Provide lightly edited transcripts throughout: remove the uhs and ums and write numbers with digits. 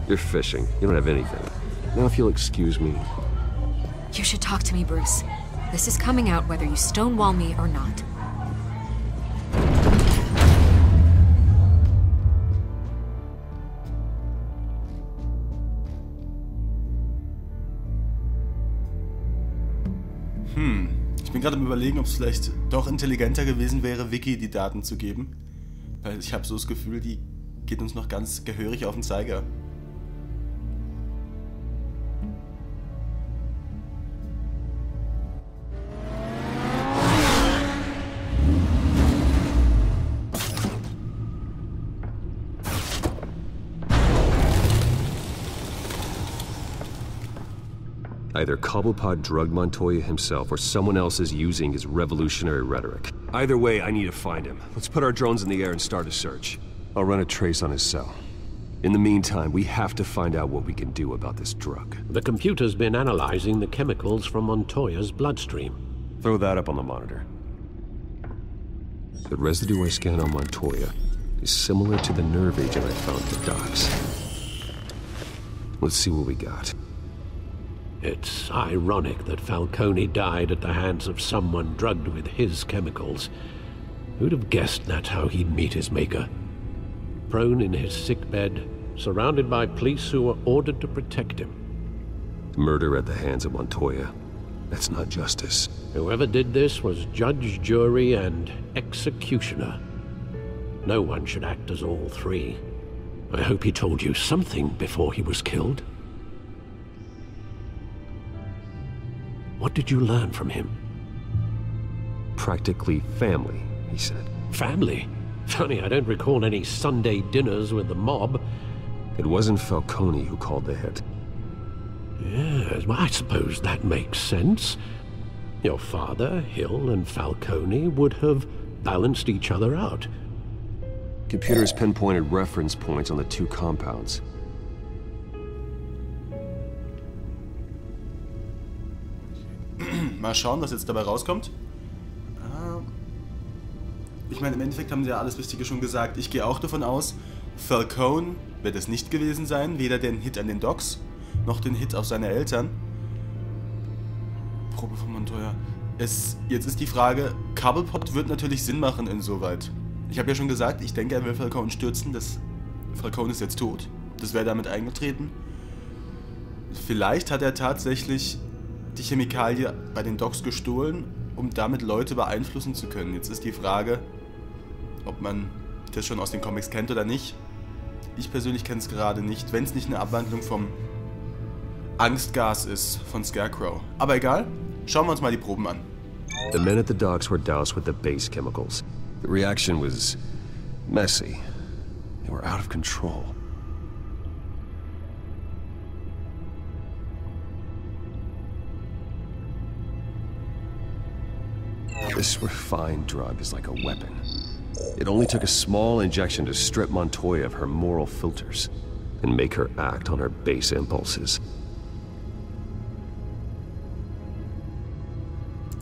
You're fishing. You don't have anything. Now if you'll excuse me. You should talk to me, Bruce. This is coming out whether you stonewall me or not. Ich bin gerade am Überlegen, ob es vielleicht doch intelligenter gewesen wäre, Vicky die Daten zu geben. Weil ich habe so das Gefühl, die geht uns noch ganz gehörig auf den Zeiger. Either Cobblepot drugged Montoya himself or someone else is using his revolutionary rhetoric. Either way, I need to find him. Let's put our drones in the air and start a search. I'll run a trace on his cell. In the meantime, we have to find out what we can do about this drug. The computer's been analyzing the chemicals from Montoya's bloodstream. Throw that up on the monitor. The residue I scan on Montoya is similar to the nerve agent I found at the docks. Let's see what we got. It's ironic that Falcone died at the hands of someone drugged with his chemicals. Who'd have guessed that's how he'd meet his maker? Prone in his sickbed, surrounded by police who were ordered to protect him. Murder at the hands of Montoya. That's not justice. Whoever did this was judge, jury, and executioner. No one should act as all three. I hope he told you something before he was killed. What did you learn from him? Practically family, he said. Family? Funny, I don't recall any Sunday dinners with the mob. It wasn't Falcone who called the hit. Yes, well, I suppose that makes sense. Your father, Hill, and Falcone would have balanced each other out. Computers pinpointed reference points on the two compounds. Mal schauen, was jetzt dabei rauskommt. Ich meine, im Endeffekt haben sie ja alles Wichtige schon gesagt. Ich gehe auch davon aus, Falcone wird es nicht gewesen sein. Weder den Hit an den Docks, noch den Hit auf seine Eltern. Probe von Montoya. Jetzt ist die Frage, Cobblepot wird natürlich Sinn machen insoweit. Ich habe ja schon gesagt, ich denke, er will Falcone stürzen. Falcone ist jetzt tot. Das wäre damit eingetreten. Vielleicht hat er tatsächlich die Chemikalie bei den Docks gestohlen, um damit Leute beeinflussen zu können. Jetzt ist die Frage, ob man das schon aus den Comics kennt oder nicht. Ich persönlich kenne es gerade nicht, wenn es nicht eine Abwandlung vom Angstgas ist von Scarecrow. Aber egal, schauen wir uns mal die Proben an. The men at the docks were doused with the base chemicals. The reaction was messy. They were out of control. This refined drug is like a weapon. It only took a small injection to strip Montoya of her moral filters and make her act on her base impulses.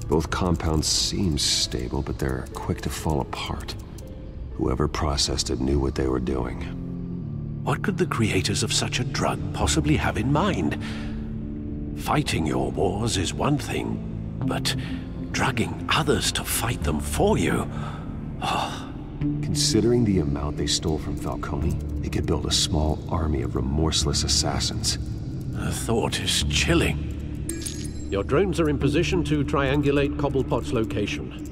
Both compounds seem stable, but they're quick to fall apart. Whoever processed it knew what they were doing. What could the creators of such a drug possibly have in mind? Fighting your wars is one thing, but drugging others to fight them for you? Oh. Considering the amount they stole from Falcone, they could build a small army of remorseless assassins. The thought is chilling. Your drones are in position to triangulate Cobblepot's location.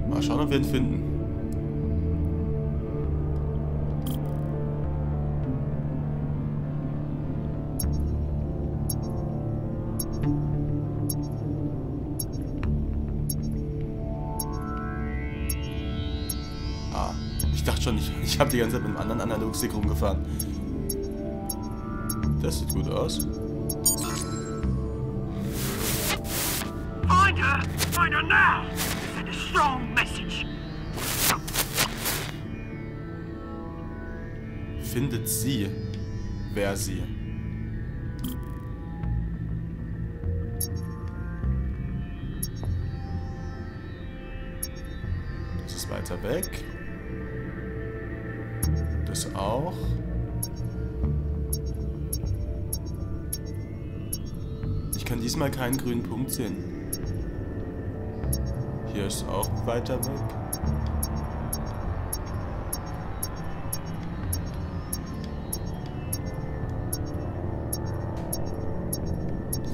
Mal schauen, ob wir ihn finden. Ich dachte schon, ich habe die ganze Zeit mit einem anderen Analogstick rumgefahren. Das sieht gut aus. Find her! Find her now! Send a strong message! Findet sie, wer sie. weiter weg. Das auch. Ich kann diesmal keinen grünen Punkt sehen. Hier ist auch weiter weg.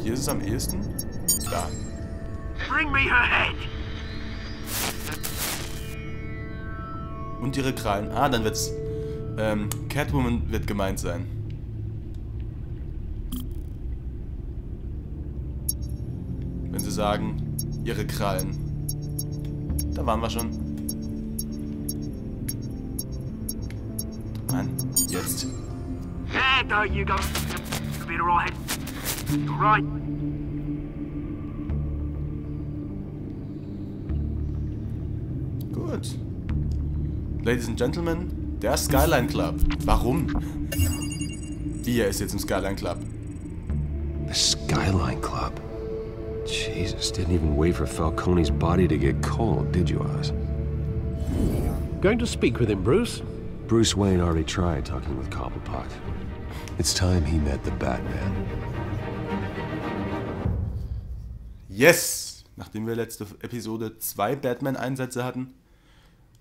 Hier ist es am ehesten. Da. Bring me her head. Und ihre Krallen. Ah, dann wird's... Catwoman wird gemeint sein. Wenn sie sagen, ihre Krallen. Da waren wir schon. Mann, jetzt. There you go. Be alright. Right. Gut. Ladies and Gentlemen, der Skyline Club. Warum? Wie, er ist jetzt im Skyline Club? The Skyline Club? Jesus, didn't even wait for Falcone's body to get cold, did you, Oz? Going to speak with him, Bruce? Bruce Wayne already tried talking with Cobblepot. It's time he met the Batman. Yes! Nachdem wir letzte Episode 2 Batman-Einsätze hatten.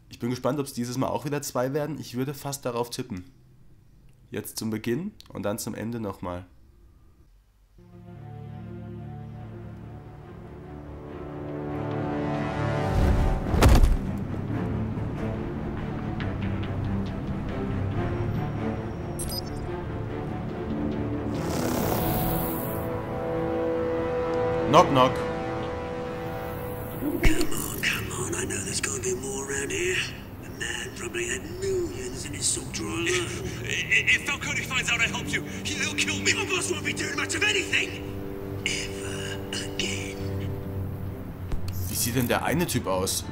Ich bin gespannt, ob es dieses Mal auch wieder 2 werden. Ich würde fast darauf tippen. Jetzt zum Beginn und dann zum Ende nochmal. Knock, knock. Come on, I know there's gonna be more around here. The man probably had millions in his salt drawer. If Falcone finds out I helped you, he'll kill me. My boss won't be doing much of anything. Ever again. Wie sieht denn der eine Typ aus?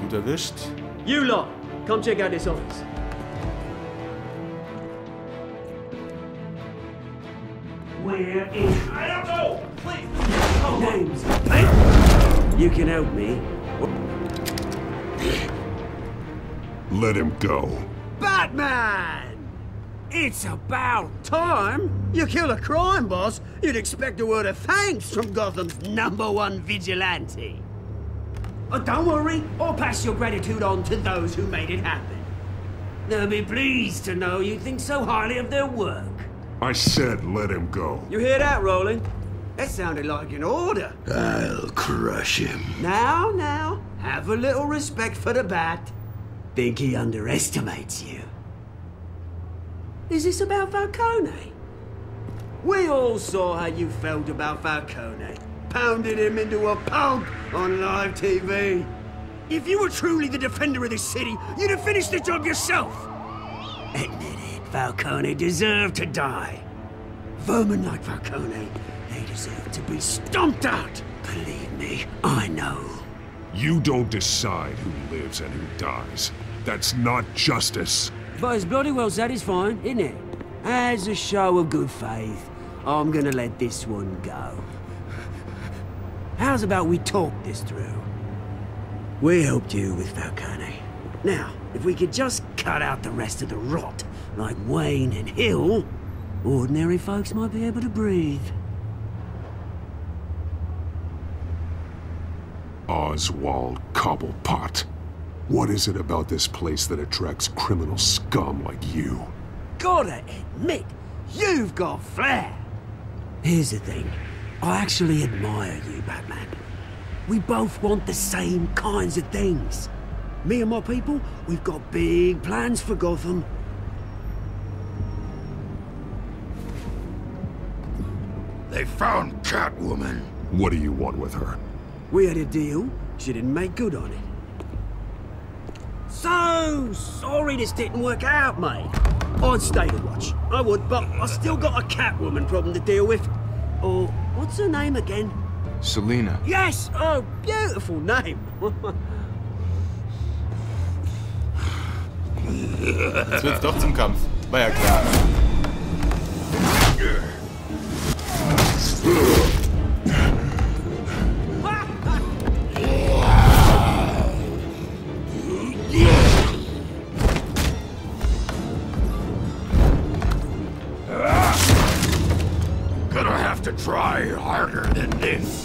Gut erwischt. You lot, come check out this office. Where is... I don't know. Please. Names? You can help me. Let him go. Batman! It's about time. You kill a crime boss, you'd expect a word of thanks from Gotham's #1 vigilante. But don't worry, I'll pass your gratitude on to those who made it happen. They'll be pleased to know you think so highly of their work. I said let him go. You hear that, Roland? That sounded like an order. I'll crush him. Now, have a little respect for the Bat. Think he underestimates you. Is this about Falcone? We all saw how you felt about Falcone. Pounded him into a pulp on live TV. If you were truly the defender of this city, you'd have finished the job yourself. Admit it, Falcone deserved to die. Vermin like Falcone, they deserve to be stomped out. Believe me, I know. You don't decide who lives and who dies. That's not justice. But it's bloody well satisfying, isn't it? As a show of good faith, I'm gonna let this one go. How's about we talk this through? We helped you with Falcone. Now, if we could just cut out the rest of the rot, like Wayne and Hill, ordinary folks might be able to breathe. Oswald Cobblepot. What is it about this place that attracts criminal scum like you? Gotta admit, you've got flair. Here's the thing. I actually admire you, Batman. We both want the same kinds of things. Me and my people, we've got big plans for Gotham. They found Catwoman. What do you want with her? We had a deal. She didn't make good on it. So sorry this didn't work out, mate. I'd stay to watch. I would, but I still got a Catwoman problem to deal with. Or, what's her name again? Selina. Yes! Oh, beautiful name. Jetzt wird's doch zum Kampf. War ja klar. Gonna have to try harder than this.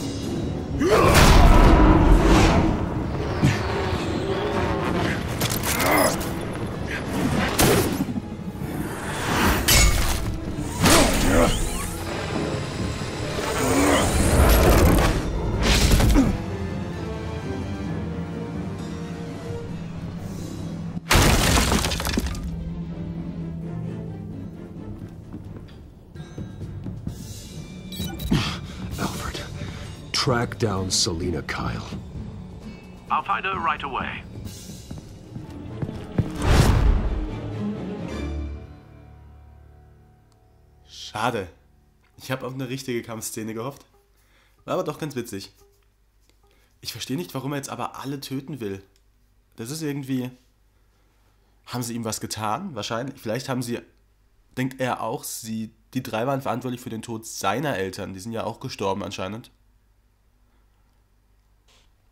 Track down Selina Kyle. I'll find her right away. Schade. Ich habe auf eine richtige Kampfszene gehofft. War aber doch ganz witzig. Ich verstehe nicht, warum er jetzt aber alle töten will. Das ist irgendwie... Haben sie ihm was getan? Wahrscheinlich. Vielleicht haben sie... Denkt er auch, die drei waren verantwortlich für den Tod seiner Eltern. Die sind ja auch gestorben anscheinend.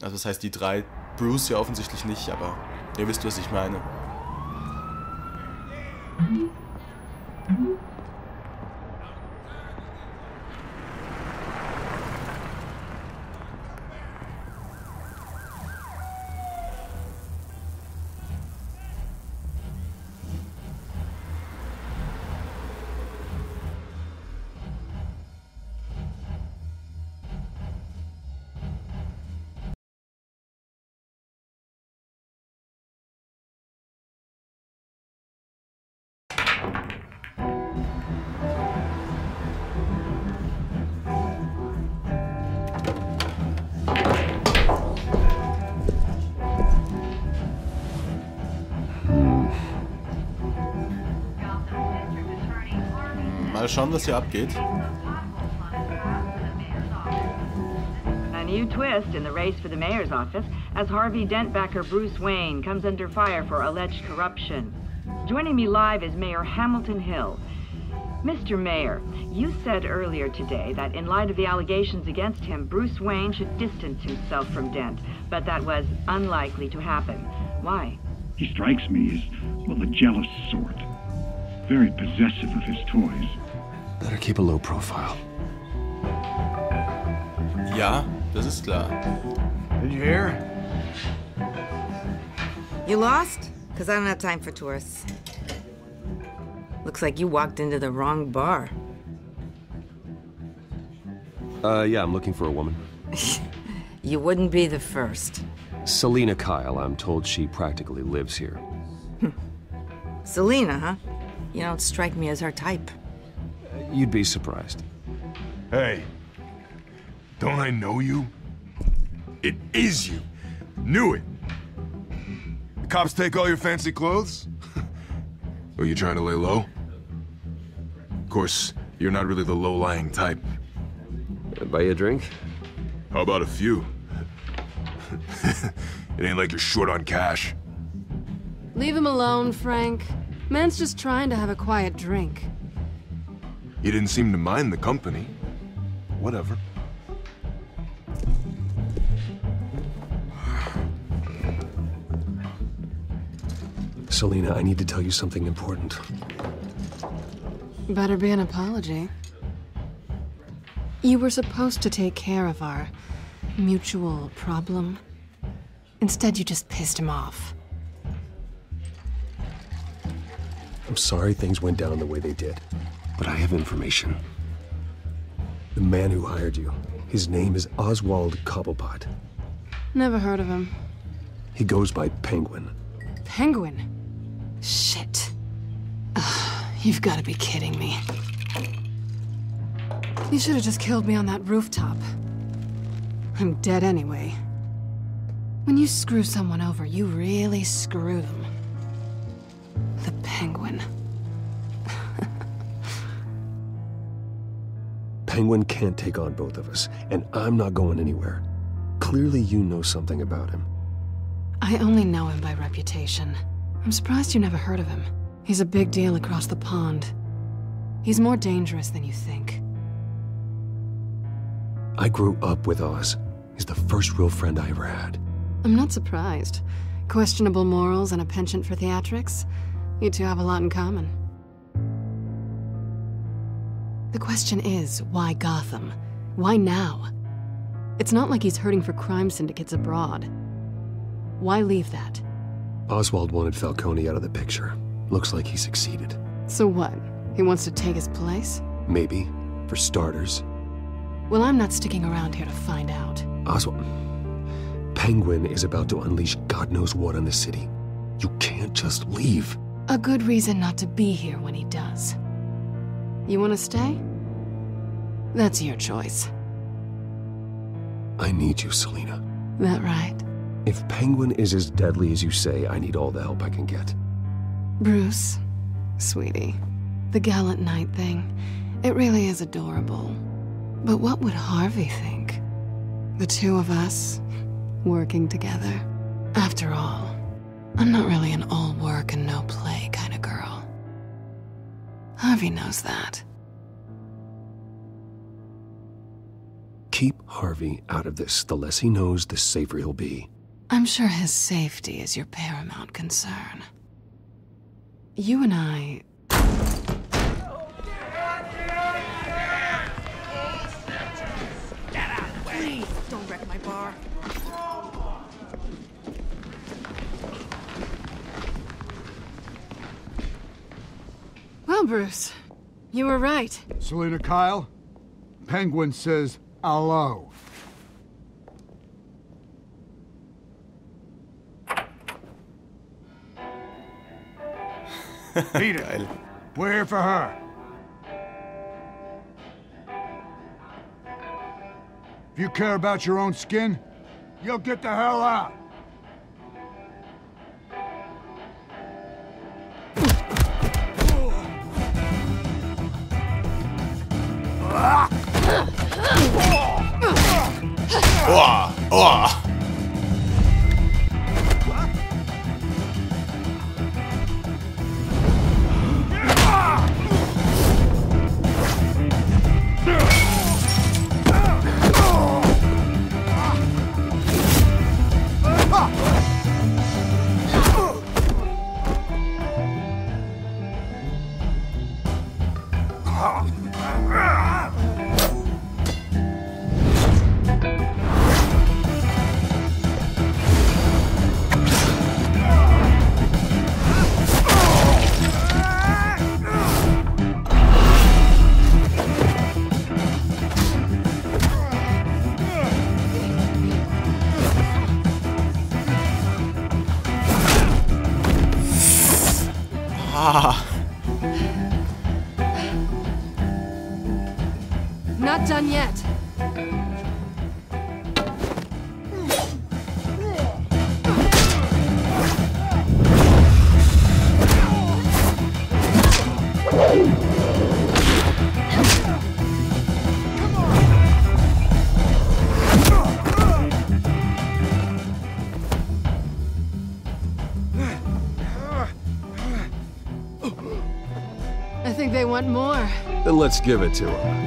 Also das heißt, die drei... Bruce ja offensichtlich nicht, aber ihr wisst, was ich meine. Mal schauen, was hier abgeht. A new twist in the race for the mayor's office as Harvey Dent-backer Bruce Wayne comes under fire for alleged corruption. Joining me live is Mayor Hamilton Hill. Mr. Mayor, you said earlier today that in light of the allegations against him, Bruce Wayne should distance himself from Dent, but that was unlikely to happen. Why? He strikes me as, well, the jealous sort. Very possessive of his toys. Better keep a low profile. Ja, das ist klar. Did you hear? You lost? Because I don't have time for tourists. Looks like you walked into the wrong bar. Yeah, I'm looking for a woman. You wouldn't be the first. Selina Kyle, I'm told she practically lives here. Selina, huh? You don't strike me as her type. You'd be surprised. Hey, don't I know you? It is you. Knew it. The cops take all your fancy clothes? Are you trying to lay low? Of course, you're not really the low-lying type. Buy you a drink? How about a few? It ain't like you're short on cash. Leave him alone, Frank. Man's just trying to have a quiet drink. You didn't seem to mind the company. Whatever. Selina, I need to tell you something important. Better be an apology. You were supposed to take care of our mutual problem. Instead, you just pissed him off. I'm sorry things went down the way they did, but I have information. The man who hired you, his name is Oswald Cobblepot. Never heard of him. He goes by Penguin. Penguin? Shit. You've got to be kidding me. You should have just killed me on that rooftop. I'm dead anyway. When you screw someone over, you really screw them. The Penguin. Penguin can't take on both of us, and I'm not going anywhere. Clearly you know something about him. I only know him by reputation. I'm surprised you never heard of him. He's a big deal across the pond. He's more dangerous than you think. I grew up with Oz. He's the first real friend I ever had. I'm not surprised. Questionable morals and a penchant for theatrics. You two have a lot in common. The question is, why Gotham? Why now? It's not like he's hurting for crime syndicates abroad. Why leave that? Oswald wanted Falcone out of the picture. Looks like he succeeded. So what? He wants to take his place? Maybe, for starters. Well, I'm not sticking around here to find out. Oswald... Penguin is about to unleash God knows what on the city. You can't just leave. A good reason not to be here when he does. You want to stay? That's your choice. I need you, Selina. That right? If Penguin is as deadly as you say, I need all the help I can get. Bruce, sweetie, the gallant knight thing, it really is adorable. But what would Harvey think? The two of us, working together. After all, I'm not really an all work and no play kind of girl. Harvey knows that. Keep Harvey out of this. The less he knows, the safer he'll be. I'm sure his safety is your paramount concern. You and I... Please, don't wreck my bar. Well, Bruce, you were right. Selina Kyle, Penguin says hello. Beat it. We're here for her. If you care about your own skin, you'll get the hell out. Not done yet. I think they want more. Then let's give it to them.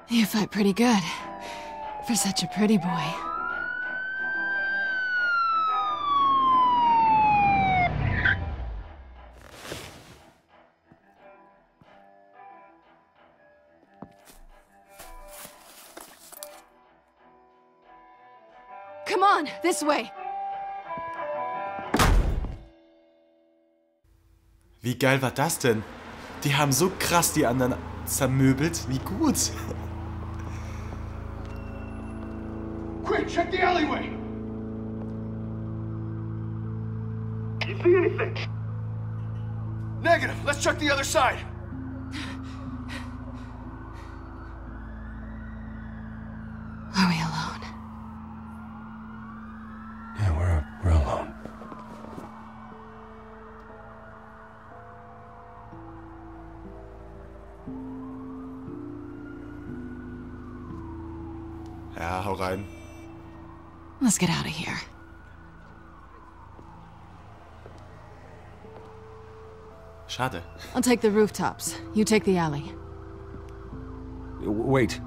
You fight pretty good, for such a pretty boy. Come on, this way! Wie geil war das denn? Die haben so krass die anderen zermöbelt. Wie gut. Quick, check the alleyway! You see anything? Negative. Let's check the other side. Are we alone? Yeah, we're alone. Ja, hau rein. Let's get out of here. Schade. I'll take the rooftops. You take the alley. Wait.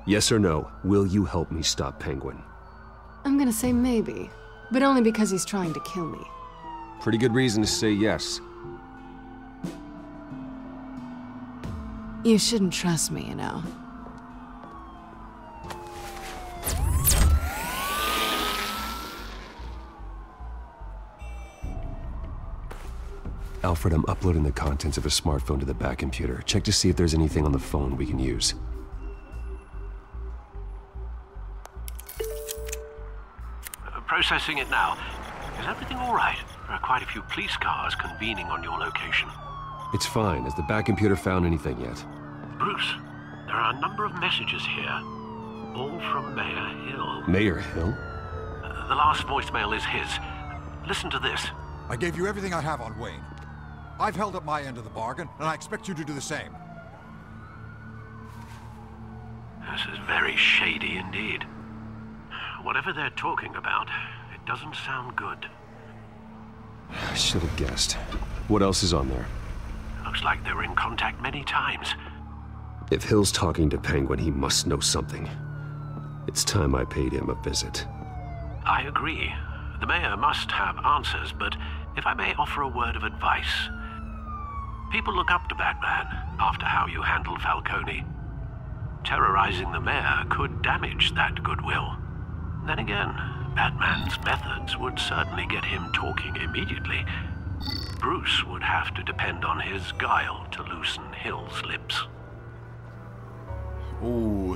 Yes or no, will you help me stop Penguin? I'm gonna say maybe, but only because he's trying to kill me. Pretty good reason to say yes. You shouldn't trust me, you know. Alfred, I'm uploading the contents of a smartphone to the back computer. Check to see if there's anything on the phone we can use. Processing it now. Is everything all right? There are quite a few police cars convening on your location. It's fine. Has the back computer found anything yet? Bruce, there are a number of messages here. All from Mayor Hill. Mayor Hill? The last voicemail is his. Listen to this. I gave you everything I have on Wayne. I've held up my end of the bargain, and I expect you to do the same. This is very shady indeed. Whatever they're talking about, it doesn't sound good. I should have guessed. What else is on there? Looks like they were in contact many times. If Hill's talking to Penguin, he must know something. It's time I paid him a visit. I agree. The mayor must have answers, but if I may offer a word of advice. People look up to Batman after how you handled Falcone. Terrorizing the mayor could damage that goodwill. Then again, Batman's methods would certainly get him talking immediately. Bruce would have to depend on his guile to loosen Hill's lips.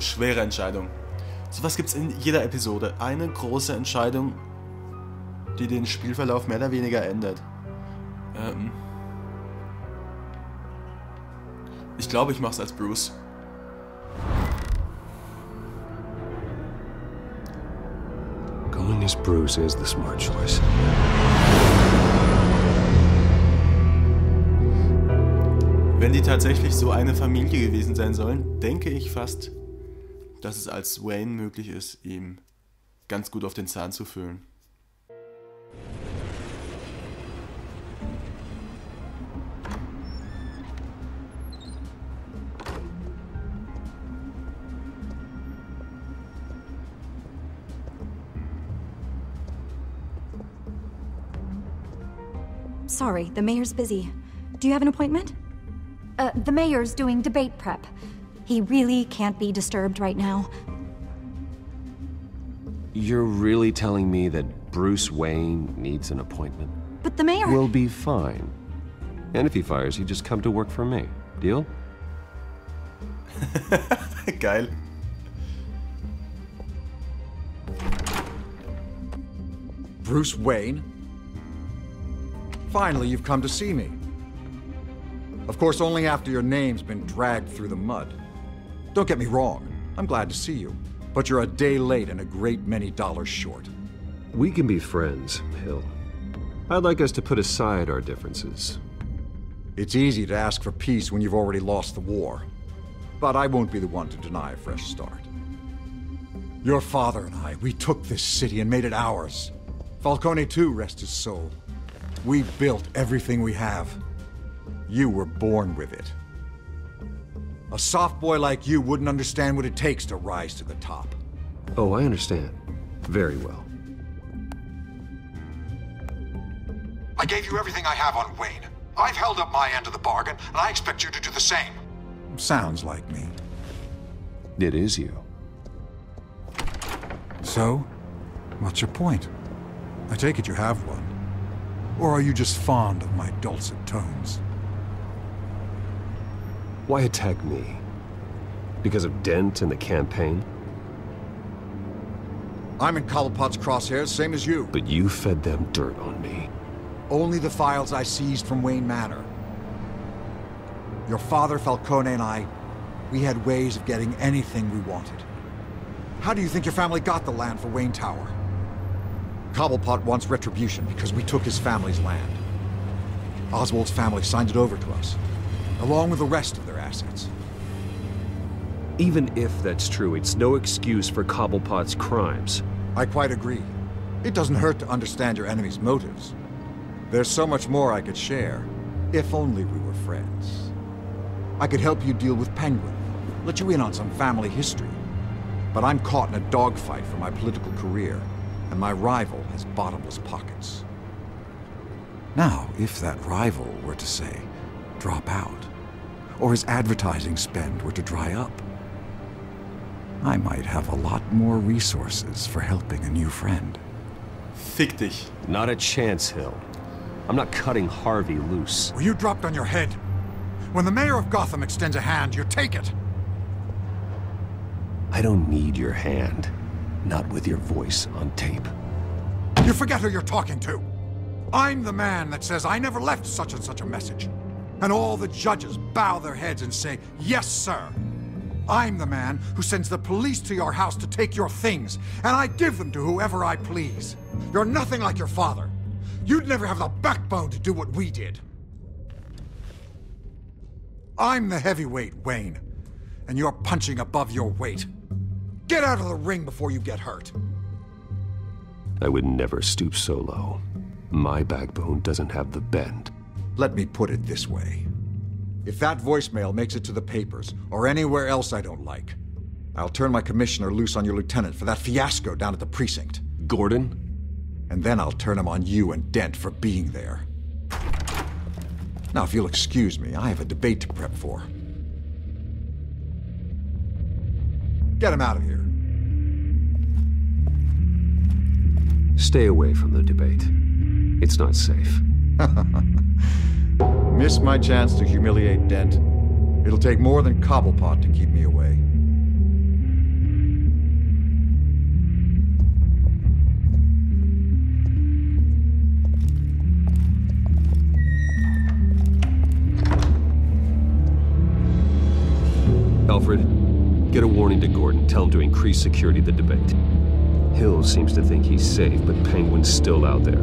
Schwere Entscheidung. So was gibt's in jeder Episode. Eine große Entscheidung, die den Spielverlauf mehr oder weniger ändert. Ich glaube, ich mach's als Bruce. Going as Bruce is the smart choice. Wenn die tatsächlich so eine Familie gewesen sein sollen, denke ich fast, dass es als Wayne möglich ist, ihm ganz gut auf den Zahn zu fühlen. Sorry, the mayor's busy. Do you have an appointment? The mayor's doing debate prep. He really can't be disturbed right now. You're really telling me that Bruce Wayne needs an appointment? But the mayor... We'll be fine. And if he fires, you just come to work for me. Deal? Geil. Bruce Wayne? Finally, you've come to see me. Of course, only after your name's been dragged through the mud. Don't get me wrong, I'm glad to see you. But you're a day late and a great many dollars short. We can be friends, Hill. I'd like us to put aside our differences. It's easy to ask for peace when you've already lost the war. But I won't be the one to deny a fresh start. Your father and I, we took this city and made it ours. Falcone too, rest his soul. We built everything we have. You were born with it. A soft boy like you wouldn't understand what it takes to rise to the top. Oh, I understand. Very well. I gave you everything I have on Wayne. I've held up my end of the bargain, and I expect you to do the same. Sounds like me. It is you. So, what's your point? I take it you have one. Or are you just fond of my dulcet tones? Why attack me? Because of Dent and the campaign? I'm in Cobblepot's crosshairs, same as you. But you fed them dirt on me. Only the files I seized from Wayne Manor. Your father, Falcone, and I, we had ways of getting anything we wanted. How do you think your family got the land for Wayne Tower? Cobblepot wants retribution because we took his family's land. Oswald's family signed it over to us, along with the rest of their assets. Even if that's true, it's no excuse for Cobblepot's crimes. I quite agree. It doesn't hurt to understand your enemy's motives. There's so much more I could share, if only we were friends. I could help you deal with Penguin, let you in on some family history. But I'm caught in a dogfight for my political career, and my rival has bottomless pockets. Now, if that rival were to say, drop out, or his advertising spend were to dry up, I might have a lot more resources for helping a new friend. Fick dich. Not a chance, Hill. I'm not cutting Harvey loose. Were you dropped on your head? When the mayor of Gotham extends a hand, you take it. I don't need your hand. Not with your voice on tape. You forget who you're talking to. I'm the man that says I never left such and such a message. And all the judges bow their heads and say, yes, sir. I'm the man who sends the police to your house to take your things, and I give them to whoever I please. You're nothing like your father. You'd never have the backbone to do what we did. I'm the heavyweight, Wayne, and you're punching above your weight. Get out of the ring before you get hurt. I would never stoop so low. My backbone doesn't have the bend. Let me put it this way. If that voicemail makes it to the papers, or anywhere else I don't like, I'll turn my commissioner loose on your lieutenant for that fiasco down at the precinct. Gordon? And then I'll turn him on you and Dent for being there. Now, if you'll excuse me, I have a debate to prep for. Get him out of here. Stay away from the debate. It's not safe. Miss my chance to humiliate Dent. It'll take more than Cobblepot to keep me away. Alfred, get a warning to Gordon. Tell him to increase security at the debate. Hill seems to think he's safe, but Penguin's still out there.